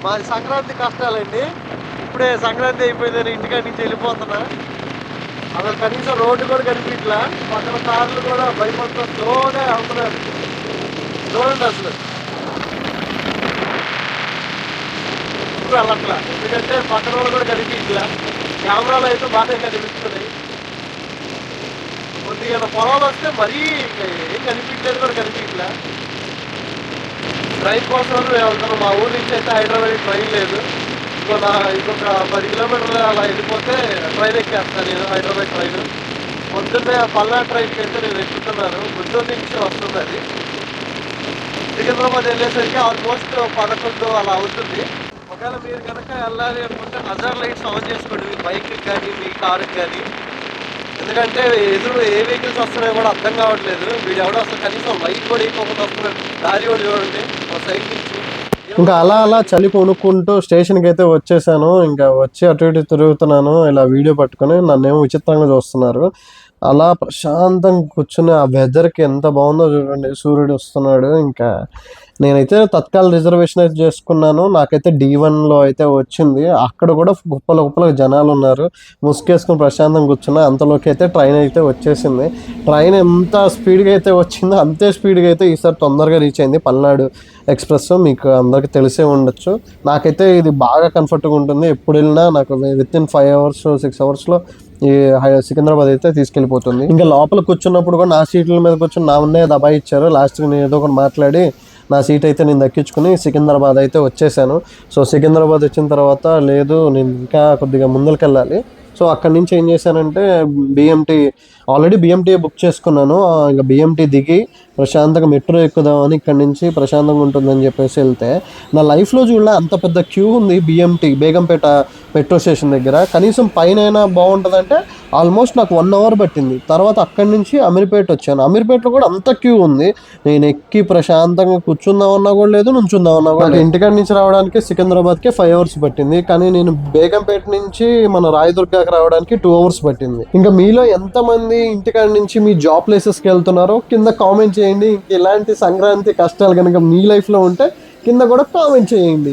మాది సంక్రాంతి కష్టాలండి. ఇప్పుడే సంక్రాంతి అయిపోయిందని ఇంటికాడి నుంచి వెళ్ళిపోతున్నా. అసలు కనీసం రోడ్డు కూడా కనిపించట్లా. పక్కన కార్లు కూడా భయపడుతూ స్లోగా వెళ్తున్నారు. చూడండి అసలు ఇప్పుడు వెళ్ళట్లా, ఎందుకంటే పక్కన వాళ్ళు కూడా కనిపించట్లా. కెమెరాలు అయితే బాగా కనిపిస్తున్నాయి. కొద్దిగా పొలాలు వస్తే మరీ ఏం కనిపించలేదు కూడా కనిపించట్లా. ట్రైన్ కోసం వెళ్తాను. మా ఊరి నుంచి అయితే హైదరాబాద్ ట్రైన్ లేదు. ఇంకొక 10 కిలోమీటర్లు అలా వెళ్ళిపోతే ట్రైన్ ఎక్కేస్తాను నేను, హైదరాబాద్ ట్రైన్. పొద్దున్నే పల్నాడు ట్రైన్కి అయితే నేను ఎక్కుతున్నాను. గుంటూరు నుంచి వస్తుంది అది. సికింద్రాబాద్ వెళ్ళేసరికి ఆల్మోస్ట్ 11 అలా అవుతుంది. ఒకవేళ మీరు కనుక వెళ్ళాలి అనుకుంటే హజార్ లైట్స్ ఆన్ చేసుకోండి, మీ బైక్కి కానీ మీ కారుకి కానీ. ఎందుకంటే ఎదురు ఏ వెహికల్స్ వస్తున్నాయో కూడా అర్థం కావట్లేదు. వీడు ఎవడో అసలు కనీసం లైట్ కూడా వేయకుండా వస్తున్నాడు. దారి కూడా చూడండి ఒక సైడ్ నుంచి. ఇంకా అలా చలి కొనుక్కుంటూ స్టేషన్కి అయితే వచ్చేసాను. ఇంకా వచ్చి అటు ఇటు తిరుగుతున్నాను ఇలా వీడియో పట్టుకొని. నన్నేమో విచిత్రంగా చూస్తున్నారు. అలా ప్రశాంతంగా కూర్చుని ఆ వెదర్కి ఎంత బాగుందో చూడండి. సూర్యుడు వస్తున్నాడు. ఇంకా నేనైతే తత్కాల రిజర్వేషన్ అయితే చేసుకున్నాను. నాకైతే D1లో అయితే వచ్చింది. అక్కడ కూడా గొప్పల జనాలు ఉన్నారు. ముసుగేసుకుని ప్రశాంతంగా కూర్చున్నా. అంతలోకి అయితే ట్రైన్ అయితే వచ్చేసింది. ట్రైన్ ఎంత స్పీడ్గా అయితే వచ్చిందో అంతే స్పీడ్గా అయితే ఈసారి తొందరగా రీచ్ అయింది. పల్నాడు ఎక్స్ప్రెస్ మీకు అందరికి తెలిసే ఉండొచ్చు. నాకైతే ఇది బాగా కంఫర్ట్గా ఉంటుంది. ఎప్పుడు వెళ్ళినా నాకు వితిన్ 5 అవర్స్ 6 అవర్స్లో ఈ సికింద్రాబాద్ అయితే తీసుకెళ్ళిపోతుంది. ఇంకా లోపల కూర్చున్నప్పుడు కూడా నా సీట్ల మీద కూర్చొని నా ఉన్నే దబాయిచ్చారు. లాస్ట్కి నేను ఏదో ఒకటి మాట్లాడి నా సీట్ అయితే నేను దక్కించుకుని సికింద్రాబాద్ అయితే వచ్చేసాను. సో సికింద్రాబాద్ వచ్చిన తర్వాత లేదు నేను ఇంకా కొద్దిగా ముందరికి వెళ్ళాలి. సో అక్కడి నుంచి ఏం చేశానంటే ఆల్రెడీ BMT బుక్ చేసుకున్నాను. ఇంకా BMT దిగి ప్రశాంతంగా మెట్రో ఎక్కుదామని ఇక్కడి నుంచి ప్రశాంతంగా ఉంటుందని చెప్పేసి వెళ్తే నా లైఫ్లో చూడలే అంత పెద్ద క్యూ ఉంది. BMT బేగంపేట మెట్రో స్టేషన్ దగ్గర. కనీసం పైన బాగుంటుందంటే ఆల్మోస్ట్ నాకు 1 అవర్ పట్టింది. తర్వాత అక్కడి నుంచి అమీర్పేట వచ్చాను. అమీర్పేటలో కూడా అంత క్యూ ఉంది. నేను ఎక్కి ప్రశాంతంగా కూర్చుందామన్నా కూడా లేదు, నుంచుందామన్నా కూడా. ఇంటికాడి నుంచి రావడానికి సికింద్రాబాద్కి 5 అవర్స్ పట్టింది. కానీ నేను బేగంపేట నుంచి మన రాయదుర్గాకి రావడానికి 2 అవర్స్ పట్టింది. ఇంకా మీలో ఎంతమంది ఇంటికాడి నుంచి మీ జాబ్ ప్లేసెస్కి వెళ్తున్నారో కింద కామెంట్ చేయండి. ఇలాంటి సంక్రాంతి కష్టాలు కనుక మీ లైఫ్లో ఉంటే కింద కూడా కామెంట్ చేయండి.